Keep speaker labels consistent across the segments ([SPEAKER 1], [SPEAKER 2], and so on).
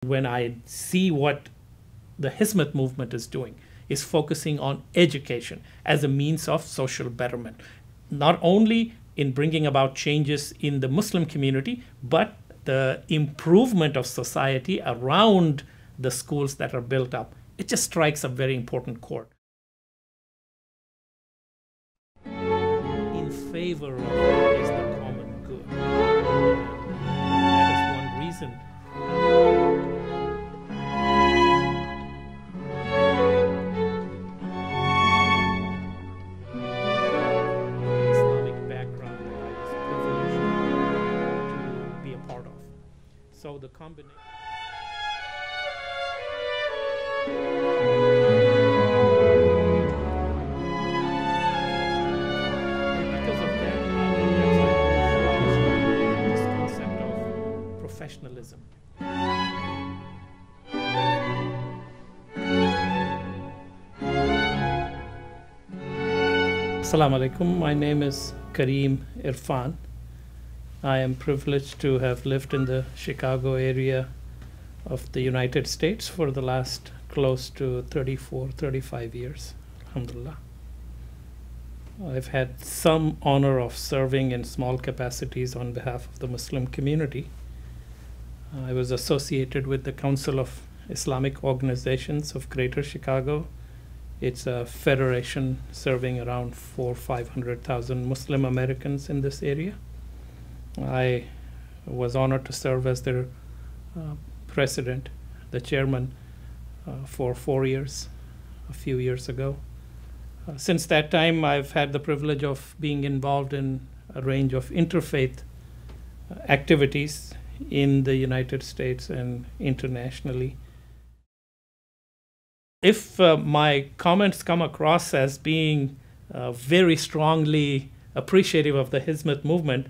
[SPEAKER 1] When I see what the Hizmet movement is doing, is focusing on education as a means of social betterment, not only in bringing about changes in the Muslim community, but the improvement of society around the schools that are built up. It just strikes a very important chord. In favor of what is the common good. That is one reason. Islamic background that I was privileged to be a part of. So the combination. Professionalism. Assalamu alaikum. My name is Kareem Irfan. I am privileged to have lived in the Chicago area of the United States for the last close to 35 years. Alhamdulillah. I've had some honor of serving in small capacities on behalf of the Muslim community. I was associated with the Council of Islamic Organizations of Greater Chicago. It's a federation serving around 400,000-500,000 Muslim Americans in this area. I was honored to serve as their president, the chairman, for 4 years, a few years ago. Since that time, I've had the privilege of being involved in a range of interfaith activities in the United States and internationally. If my comments come across as being very strongly appreciative of the Hizmet movement,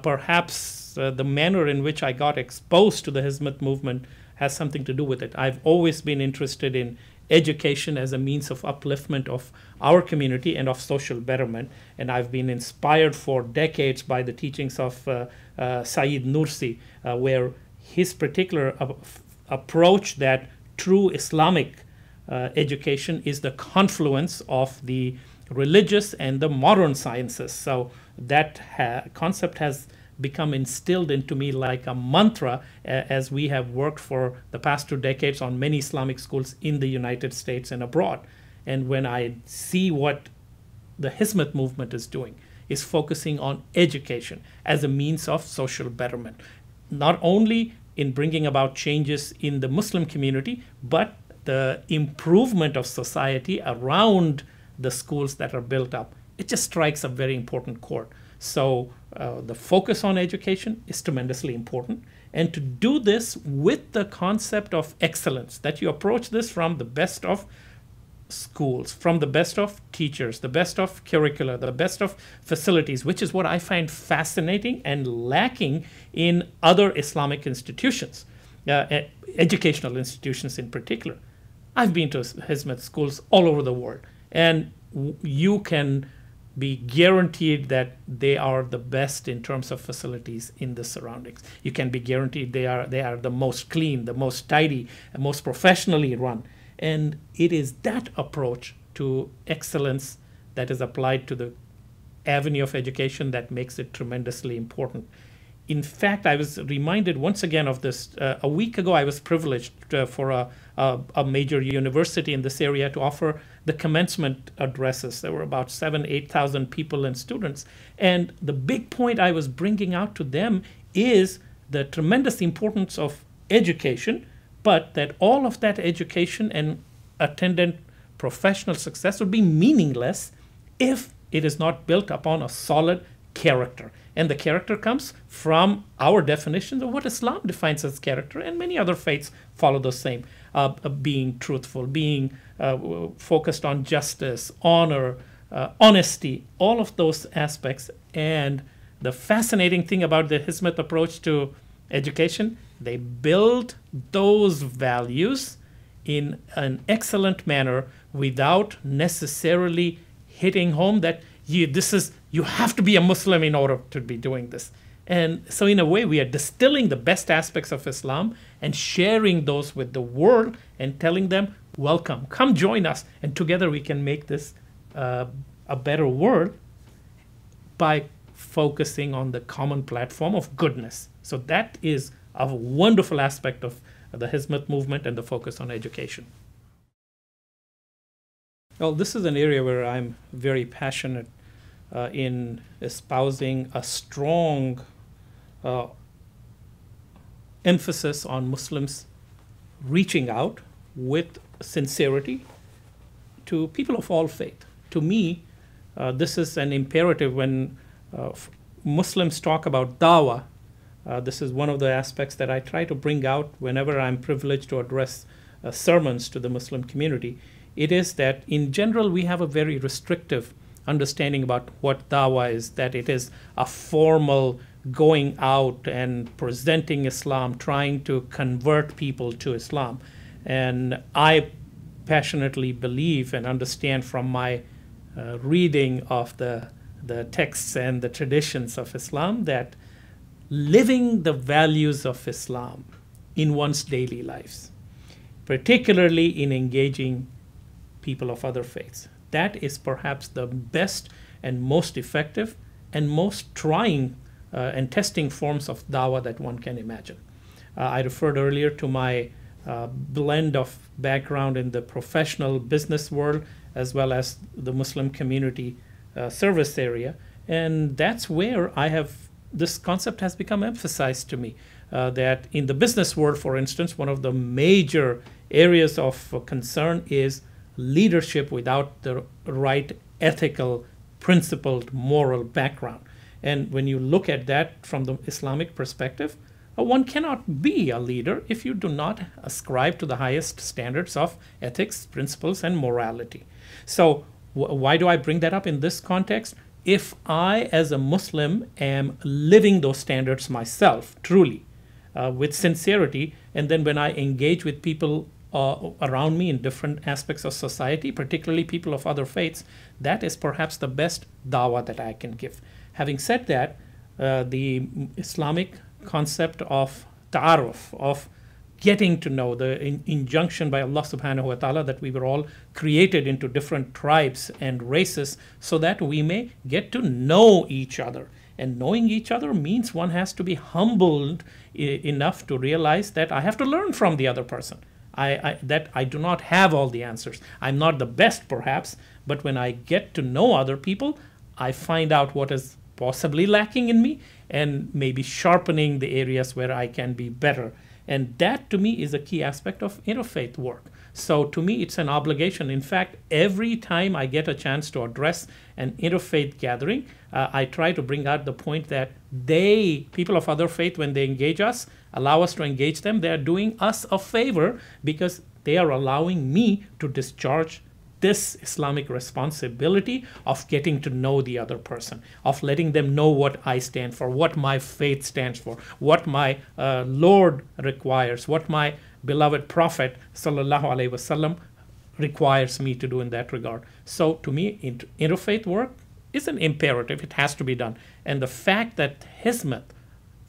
[SPEAKER 1] perhaps the manner in which I got exposed to the Hizmet movement has something to do with it. I've always been interested in education as a means of upliftment of our community and of social betterment. And I've been inspired for decades by the teachings of Sayyid Nursi, where his particular approach that true Islamic education is the confluence of the religious and the modern sciences. So that concept has become instilled into me like a mantra as we have worked for the past 2 decades on many Islamic schools in the United States and abroad. And when I see what the Hizmet movement is doing, is focusing on education as a means of social betterment, not only in bringing about changes in the Muslim community, but the improvement of society around the schools that are built up. It just strikes a very important chord. So the focus on education is tremendously important. And to do this with the concept of excellence, that you approach this from the best of schools, from the best of teachers, the best of curricula, the best of facilities, which is what I find fascinating and lacking in other Islamic institutions, educational institutions in particular. I've been to Hizmet schools all over the world, and you can be guaranteed that they are the best in terms of facilities in the surroundings. You can be guaranteed they are the most clean, the most tidy, and most professionally run. And it is that approach to excellence that is applied to the avenue of education that makes it tremendously important. In fact, I was reminded once again of this. A week ago, I was privileged for a major university in this area to offer the commencement addresses. There were about 8,000 people and students. And the big point I was bringing out to them is the tremendous importance of education, but that all of that education and attendant professional success would be meaningless if it is not built upon a solid character. And the character comes from our definitions of what Islam defines as character, and many other faiths follow the same. Being truthful, being focused on justice, honor, honesty, all of those aspects. And the fascinating thing about the Hizmet approach to education, they build those values in an excellent manner without necessarily hitting home that you have to be a Muslim in order to be doing this. And so in a way, we are distilling the best aspects of Islam and sharing those with the world and telling them, welcome, come join us. And together we can make this a better world by focusing on the common platform of goodness. So that is a wonderful aspect of the Hizmet movement and the focus on education. Well, this is an area where I'm very passionate in espousing a strong emphasis on Muslims reaching out with sincerity to people of all faith. To me, this is an imperative when Muslims talk about dawah. This is one of the aspects that I try to bring out whenever I'm privileged to address sermons to the Muslim community. It is that in general we have a very restrictive understanding about what dawah is, that it is a formal going out and presenting Islam, trying to convert people to Islam. And I passionately believe and understand from my reading of the texts and the traditions of Islam that living the values of Islam in one's daily lives, particularly in engaging people of other faiths, that is perhaps the best and most effective and most trying and testing forms of dawah that one can imagine. I referred earlier to my blend of background in the professional business world as well as the Muslim community service area, and that's where this concept has become emphasized to me, that in the business world, for instance, one of the major areas of concern is leadership without the right ethical, principled, moral background. And when you look at that from the Islamic perspective, one cannot be a leader if you do not ascribe to the highest standards of ethics, principles, and morality. So why do I bring that up in this context? If I, as a Muslim, am living those standards myself, truly, with sincerity, and then when I engage with people around me in different aspects of society, particularly people of other faiths, that is perhaps the best dawah that I can give. Having said that, the Islamic concept of ta'aruf, of getting to know, the injunction by Allah subhanahu wa ta'ala that we were all created into different tribes and races so that we may get to know each other. And knowing each other means one has to be humbled enough to realize that I have to learn from the other person. That I do not have all the answers. I'm not the best, perhaps, but when I get to know other people, I find out what is possibly lacking in me and maybe sharpening the areas where I can be better. And that, to me, is a key aspect of interfaith work. So to me, it's an obligation. In fact, every time I get a chance to address an interfaith gathering, I try to bring out the point that people of other faith, when they engage us, allow us to engage them, they are doing us a favor because they are allowing me to discharge this Islamic responsibility of getting to know the other person, of letting them know what I stand for, what my faith stands for, what my Lord requires, what my beloved Prophet sallallahu alaihi wasallam requires me to do in that regard. So to me, interfaith work is an imperative. It has to be done. And the fact that Hizmet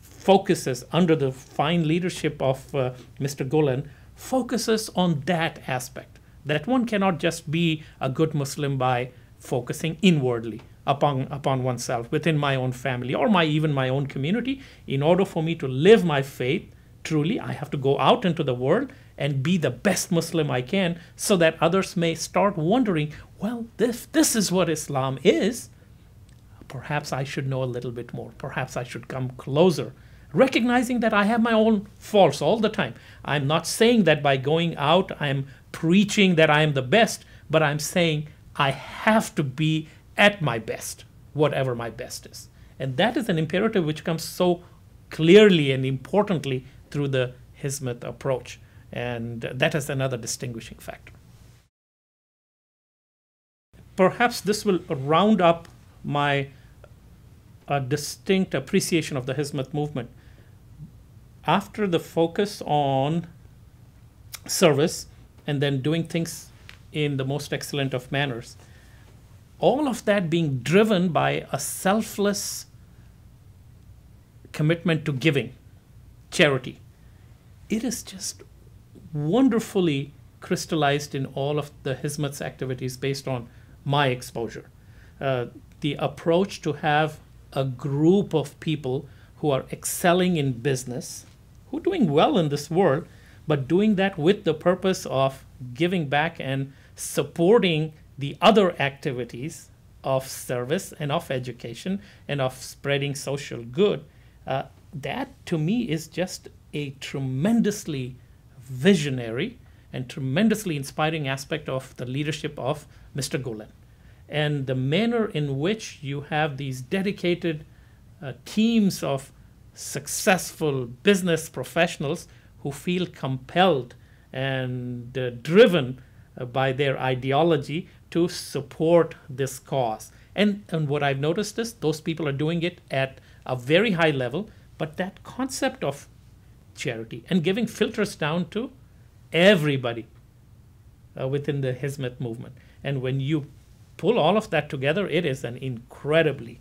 [SPEAKER 1] focuses under the fine leadership of Mr. Gulen, focuses on that aspect, that one cannot just be a good Muslim by focusing inwardly upon oneself within my own family or even my own community. In order for me to live my faith truly, I have to go out into the world and be the best Muslim I can so that others may start wondering, well, this is what Islam is. Perhaps I should know a little bit more. Perhaps I should come closer, recognizing that I have my own faults all the time. I'm not saying that by going out I'm preaching that I am the best, but I'm saying I have to be at my best, whatever my best is. And that is an imperative which comes so clearly and importantly through the Hizmet approach. And that is another distinguishing factor. Perhaps this will round up my distinct appreciation of the Hizmet movement. After the focus on service and then doing things in the most excellent of manners, all of that being driven by a selfless commitment to giving, charity. It is just wonderfully crystallized in all of the Hizmet's activities based on my exposure. The approach to have a group of people who are excelling in business, who are doing well in this world, but doing that with the purpose of giving back and supporting the other activities of service and of education and of spreading social good. That to me is just a tremendously visionary and tremendously inspiring aspect of the leadership of Mr. Gulen. And the manner in which you have these dedicated teams of successful business professionals who feel compelled and driven by their ideology to support this cause. And what I've noticed is those people are doing it at a very high level, but that concept of charity and giving filters down to everybody within the Hizmet movement. And when you pull all of that together, it is an incredibly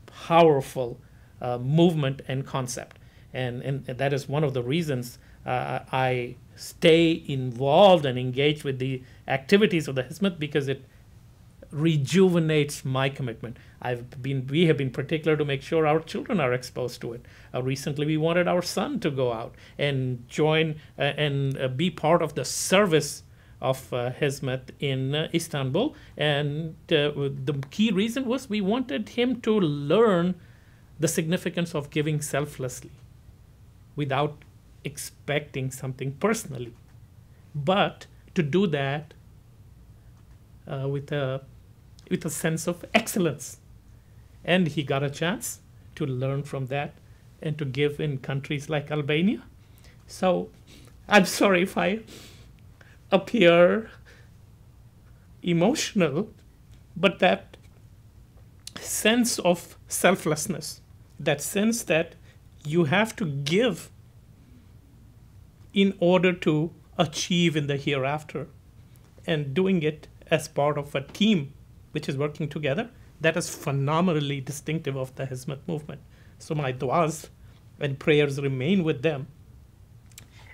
[SPEAKER 1] powerful movement and concept. And that is one of the reasons I stay involved and engaged with the activities of the Hizmet, because it rejuvenates my commitment. We have been particular to make sure our children are exposed to it. Recently, we wanted our son to go out and join and be part of the service of Hizmet in Istanbul. And the key reason was we wanted him to learn the significance of giving selflessly without expecting something personally, but to do that with a sense of excellence. And he got a chance to learn from that and to give in countries like Albania. So I'm sorry if I appear emotional, but that sense of selflessness, that sense that you have to give in order to achieve in the hereafter, and doing it as part of a team which is working together, that is phenomenally distinctive of the Hizmet movement. So my du'as and prayers remain with them.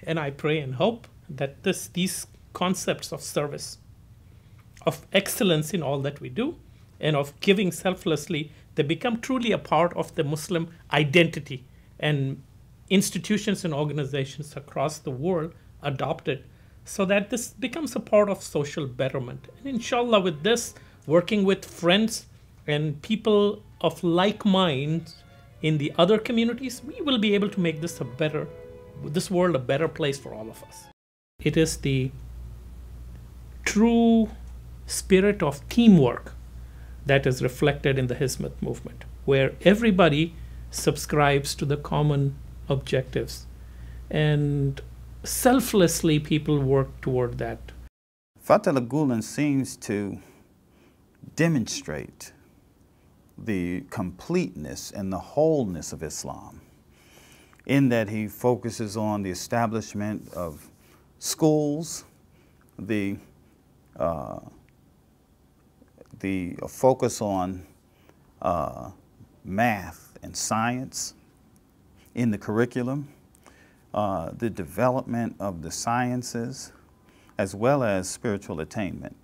[SPEAKER 1] And I pray and hope that these concepts of service, of excellence in all that we do, and of giving selflessly, they become truly a part of the Muslim identity, and institutions and organizations across the world adopt it, so that this becomes a part of social betterment. And inshallah, with this, working with friends and people of like mind in the other communities, we will be able to make this world a better place for all of us. It is the true spirit of teamwork that is reflected in the Hizmet movement, where everybody subscribes to the common objectives, and selflessly people work toward that.
[SPEAKER 2] Fethullah Gulen seems to demonstrate the completeness and the wholeness of Islam, in that he focuses on the establishment of schools, the focus on math and science in the curriculum, the development of the sciences, as well as spiritual attainment.